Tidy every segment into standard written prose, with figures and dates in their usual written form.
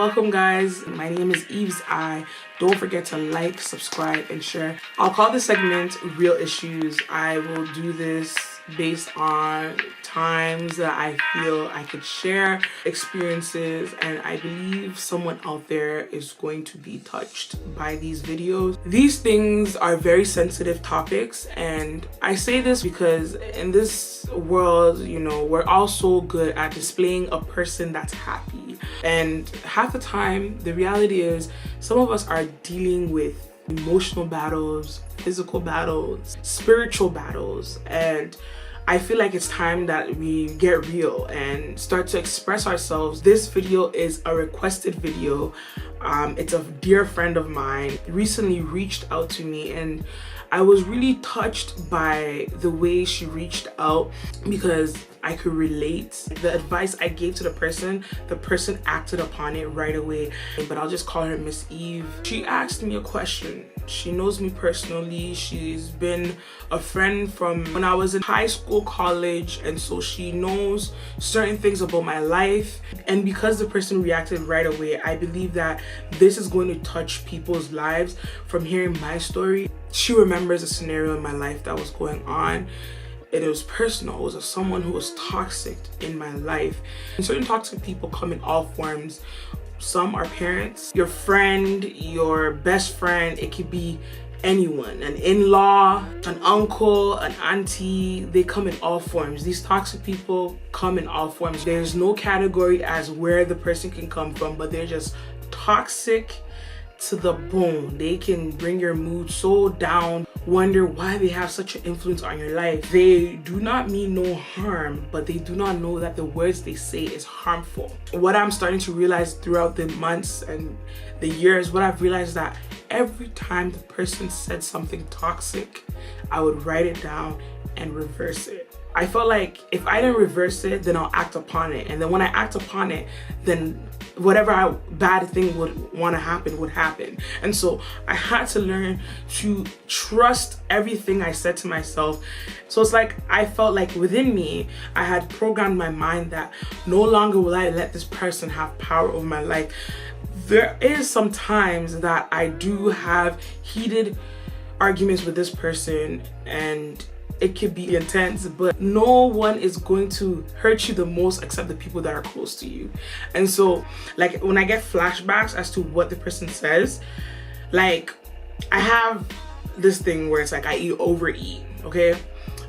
welcome guys. My name is Eve's Eye. Don't forget to like, subscribe, and share. I'll call this segment Real Issues. I will do this based on times that I feel I could share experiences, and I believe someone out there is going to be touched by these videos. These things are very sensitive topics, and I say this because in this world, you know, we're all so good at displaying a person that's happy, and half the time the reality is some of us are dealing with emotional battles, physical battles, spiritual battles, and I feel like it's time that we get real and start to express ourselves. This video is a requested video. It's a dear friend of mine recently reached out to me, and I was really touched by the way she reached out because I could relate. The advice I gave to the person acted upon it right away. But I'll just call her Miss Eve. She asked me a question. She knows me personally. She's been a friend from when I was in high school, college, and so she knows certain things about my life. And because the person reacted right away, I believe that this is going to touch people's lives from hearing my story. She remembers a scenario in my life that was going on. It was personal. It was someone who was toxic in my life. And certain toxic people come in all forms. Some are parents, your friend, your best friend. It could be anyone, an in-law, an uncle, an auntie. They come in all forms. These toxic people come in all forms. There's no category as where the person can come from, but they're just toxic to the bone. They can bring your mood so down, wonder why they have such an influence on your life. They do not mean no harm, but they do not know that the words they say is harmful. What I'm starting to realize throughout the months and the years, what I've realized is that every time the person said something toxic, I would write it down and reverse it. I felt like if I didn't reverse it, then I'll act upon it. And then when I act upon it, then whatever bad thing would want to happen would happen. And so I had to learn to trust everything I said to myself. So it's like I felt like within me, I had programmed my mind that no longer will I let this person have power over my life. There is some times that I do have heated arguments with this person, and it could be intense, but no one is going to hurt you the most except the people that are close to you. And so, like, when I get flashbacks as to what the person says, like, I have this thing where it's like I overeat, okay?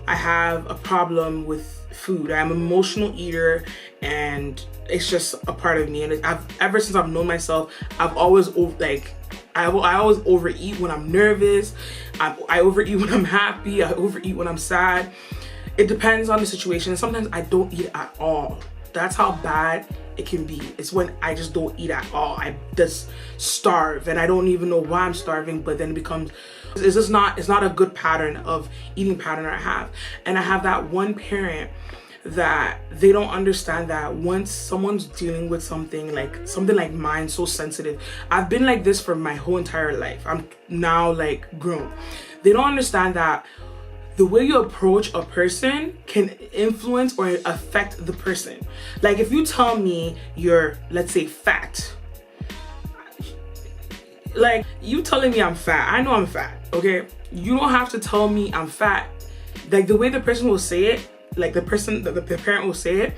I have a problem with food. I'm an emotional eater, and it's just a part of me. And ever since I've known myself, I've always I always overeat when I'm nervous. I overeat when I'm happy. I overeat when I'm sad. It depends on the situation. Sometimes I don't eat at all. That's how bad it can be. It's when I just don't eat at all. I just starve, and I don't even know why I'm starving, but then it's not a good pattern of eating pattern I have. And I have that one parent that they don't understand that once someone's dealing with something like mine, so sensitive. I've been like this for my whole entire life. I'm now like grown. They don't understand that the way you approach a person can influence or affect the person. Like if you tell me you're, let's say, fat, like you telling me I'm fat, I know I'm fat, okay? You don't have to tell me I'm fat. Like the way the person will say it, like the parent will say it,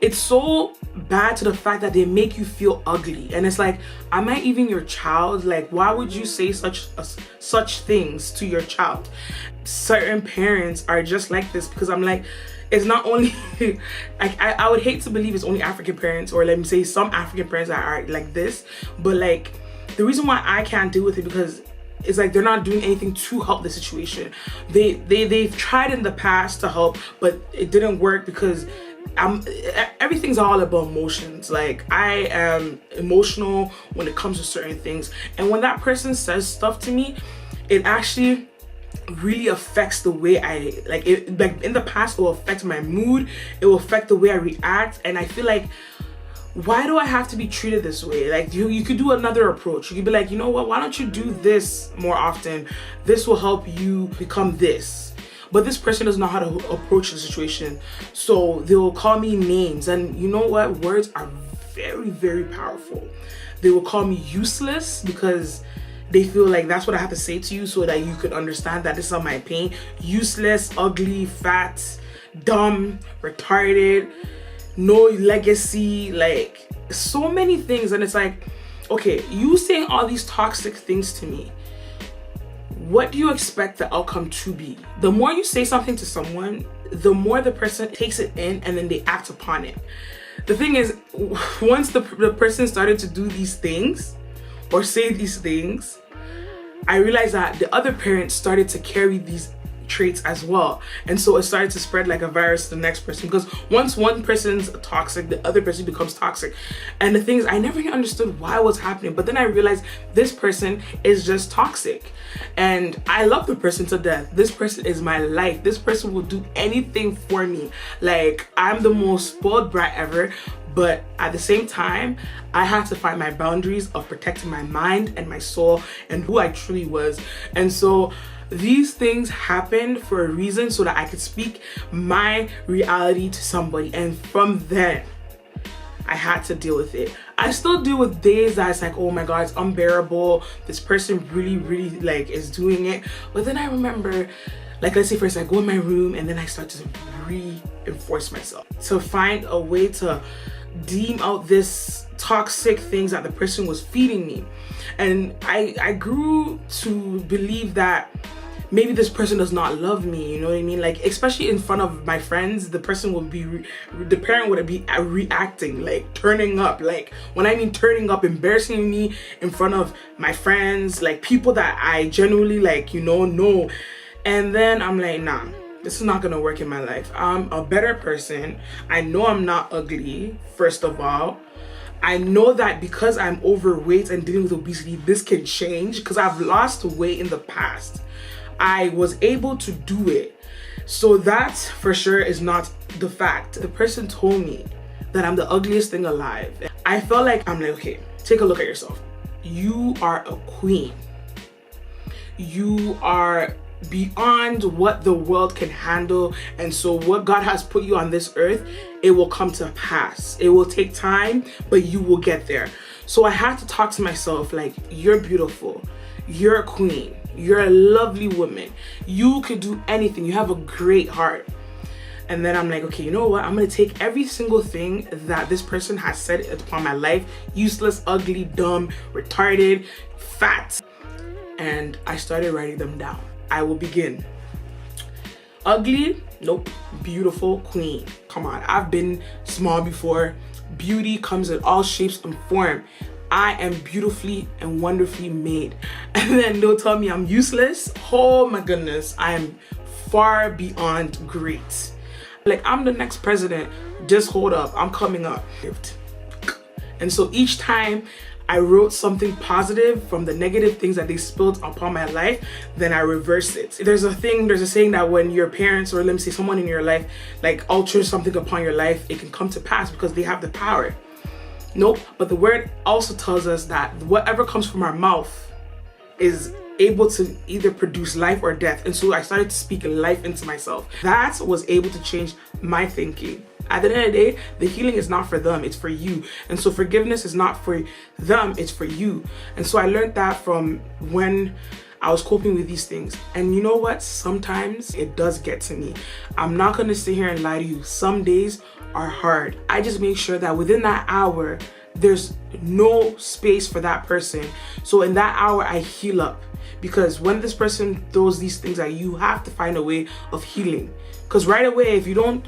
it's so bad to the fact that they make you feel ugly. And it's like, am I even your child? Like, why would you say such things to your child? Certain parents are just like this, because I'm like, it's not only I would hate to believe it's only African parents, or let me say some African parents that are like this, but like the reason why I can't deal with it because it's like they're not doing anything to help the situation. They've tried in the past to help, but it didn't work because everything's all about emotions. Like I am emotional when it comes to certain things, and when that person says stuff to me, it actually really affects the way I like in the past it will affect my mood, it will affect the way I react, and I feel like, why do I have to be treated this way? Like you could do another approach. You could be like, you know what, why don't you do this more often? This will help you become this. But this person doesn't know how to approach the situation, so they'll call me names. And you know what, words are very, very powerful. they will call me useless because they feel like that's what I have to say to you so that you could understand that this is my pain. Useless, ugly, fat, dumb, retarded, no legacy, like so many things. And it's like, okay, you saying all these toxic things to me, what do you expect the outcome to be? The more you say something to someone, the more the person takes it in and then they act upon it. The thing is, once the person started to do these things or say these things, I realized that the other parent started to carry these traits as well, and so it started to spread like a virus to the next person, because once one person's toxic, the other person becomes toxic. And the thing is, I never understood why it was happening, but then I realized this person is just toxic, and I love the person to death. This person is my life. This person will do anything for me. Like, I'm the most spoiled brat ever, but at the same time, I had to find my boundaries of protecting my mind and my soul and who I truly was. And so these things happened for a reason, so that I could speak my reality to somebody. And from then, I had to deal with it. I still deal with days that it's like, oh my God, it's unbearable. This person really like is doing it. But then I remember, like, let's say first I go in my room and then I start to reinforce myself to find a way to deem out this toxic things that the person was feeding me. And I grew to believe that maybe this person does not love me, you know what I mean? Like, especially in front of my friends, the person would be, the parent would be reacting, like turning up. Like, when I mean turning up, embarrassing me in front of my friends, like people that I genuinely like, you know. And then I'm like, nah, this is not gonna work in my life. I'm a better person. I know I'm not ugly, first of all. I know that because I'm overweight and dealing with obesity, this can change, because I've lost weight in the past. I was able to do it. So that for sure is not the fact. The person told me that I'm the ugliest thing alive. I felt like, I'm like, okay, take a look at yourself. You are a queen. You are beyond what the world can handle, and so what God has put you on this earth, it will come to pass. It will take time, but you will get there. So I had to talk to myself like, you're beautiful, you're a queen, you're a lovely woman, you could do anything, you have a great heart. And then I'm like, okay, you know what, I'm gonna take every single thing that this person has said upon my life, useless, ugly, dumb, retarded, fat, and I started writing them down. I will begin. Ugly? Nope. Beautiful queen. Come on, I've been small before. Beauty comes in all shapes and form. I am beautifully and wonderfully made. And then they'll tell me I'm useless. Oh my goodness, I am far beyond great. Like, I'm the next president. Just hold up, I'm coming up. And so each time I wrote something positive from the negative things that they spilled upon my life, then I reverse it. There's a saying that when your parents, or let me say someone in your life, like alters something upon your life, it can come to pass because they have the power. Nope, but the word also tells us that whatever comes from our mouth is able to either produce life or death. And so I started to speak life into myself. That was able to change my thinking. At the end of the day, the healing is not for them, it's for you. And so forgiveness is not for them, it's for you. And so I learned that from when I was coping with these things. And you know what? Sometimes it does get to me. I'm not gonna sit here and lie to you. Some days are hard. I just make sure that within that hour, there's no space for that person. So in that hour, I heal up. Because when this person throws these things at you, you have to find a way of healing. Because right away, if you don't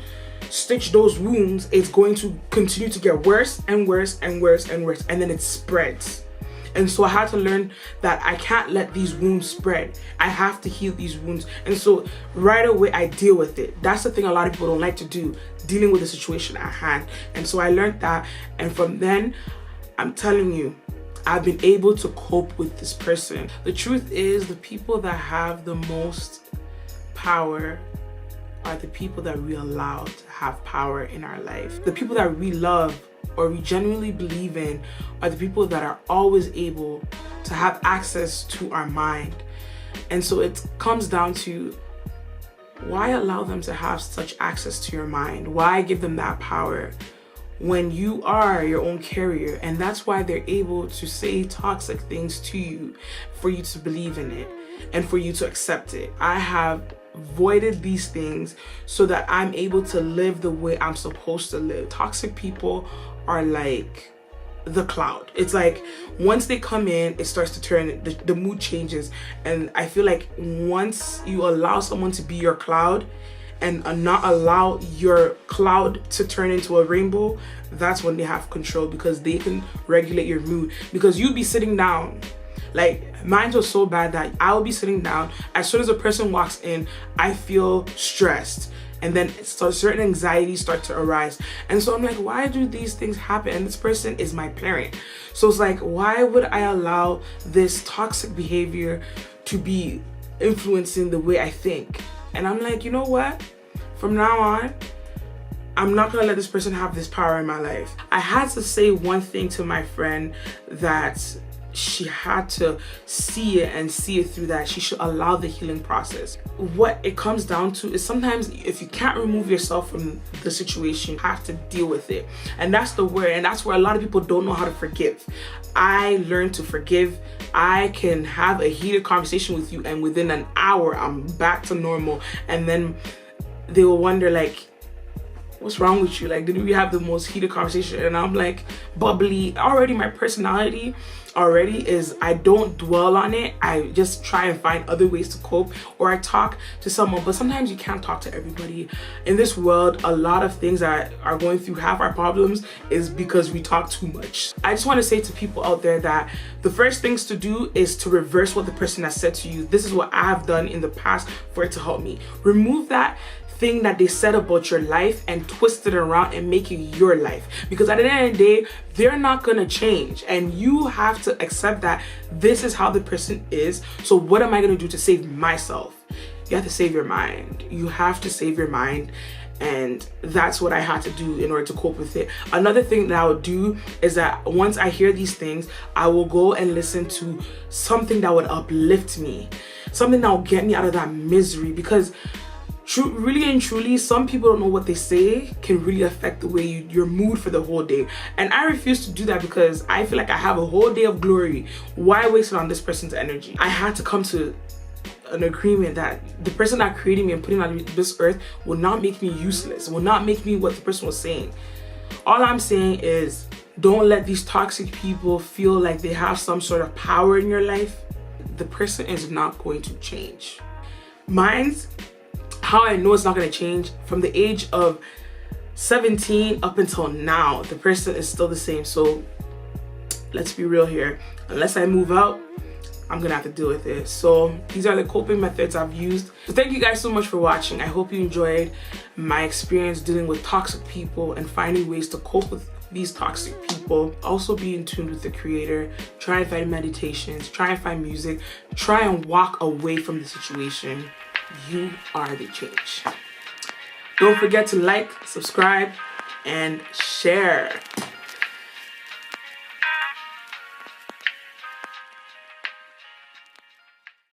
stitch those wounds, it's going to continue to get worse and worse and worse and worse, and then it spreads. And so I had to learn that I can't let these wounds spread. I have to heal these wounds. And so right away I deal with it. That's the thing a lot of people don't like to do, dealing with the situation at hand. And so I learned that, and from then, I'm telling you, I've been able to cope with this person. The truth is, the people that have the most power are the people that we allow to have power in our life. The people that we love or we genuinely believe in are the people that are always able to have access to our mind. And so it comes down to, why allow them to have such access to your mind? Why give them that power? when you are your own carrier, and that's why they're able to say toxic things to you, for you to believe in it and for you to accept it. I have voided these things so that I'm able to live the way I'm supposed to live. Toxic people are like the cloud. It's like once they come in, it starts to turn, the mood changes. And I feel like once you allow someone to be your cloud and not allow your cloud to turn into a rainbow, that's when they have control, because they can regulate your mood. Because you'd be sitting down, like mine was so bad that I will be sitting down, as soon as a person walks in, I feel stressed, and then certain anxieties start to arise. And so I'm like, why do these things happen? And this person is my parent. So it's like, why would I allow this toxic behavior to be influencing the way I think? And I'm like, you know what? From now on, I'm not gonna let this person have this power in my life. I had to say one thing to my friend, that she had to see it and see it through, that she should allow the healing process. What it comes down to is sometimes if you can't remove yourself from the situation, you have to deal with it. And that's the word, and that's where a lot of people don't know how to forgive. I learned to forgive. I can have a heated conversation with you, and within an hour I'm back to normal. And then they will wonder, like, what's wrong with you? Like, did we have the most heated conversation? And I'm like, bubbly. Already my personality already is, I don't dwell on it. I just try and find other ways to cope, or I talk to someone. But sometimes you can't talk to everybody. In this world, a lot of things that are going through, half our problems is because we talk too much. I just want to say to people out there that the first things to do is to reverse what the person has said to you. This is what I have done in the past for it to help me. Remove that thing that they said about your life and twist it around and make it your life, because at the end of the day, they're not gonna change, and you have to accept that this is how the person is. So what am I gonna do to save myself? You have to save your mind. You have to save your mind. And that's what I had to do in order to cope with it. Another thing that I would do is that once I hear these things, I will go and listen to something that would uplift me, something that will get me out of that misery. Because really and truly, some people don't know what they say can really affect the way your mood for the whole day. And I refuse to do that, because I feel like I have a whole day of glory. Why waste it on this person's energy? I had to come to an agreement that the person that created me and put me on this earth will not make me useless, will not make me what the person was saying. All I'm saying is, don't let these toxic people feel like they have some sort of power in your life. The person is not going to change. Mine's how I know it's not going to change, from the age of 17 up until now, the person is still the same. So let's be real here. Unless I move out, I'm gonna have to deal with it. So these are the coping methods I've used. So thank you guys so much for watching. I hope you enjoyed my experience dealing with toxic people and finding ways to cope with these toxic people. Also be in tune with the creator. Try and find meditations, try and find music, try and walk away from the situation. You are the change. Don't forget to like, subscribe, and share.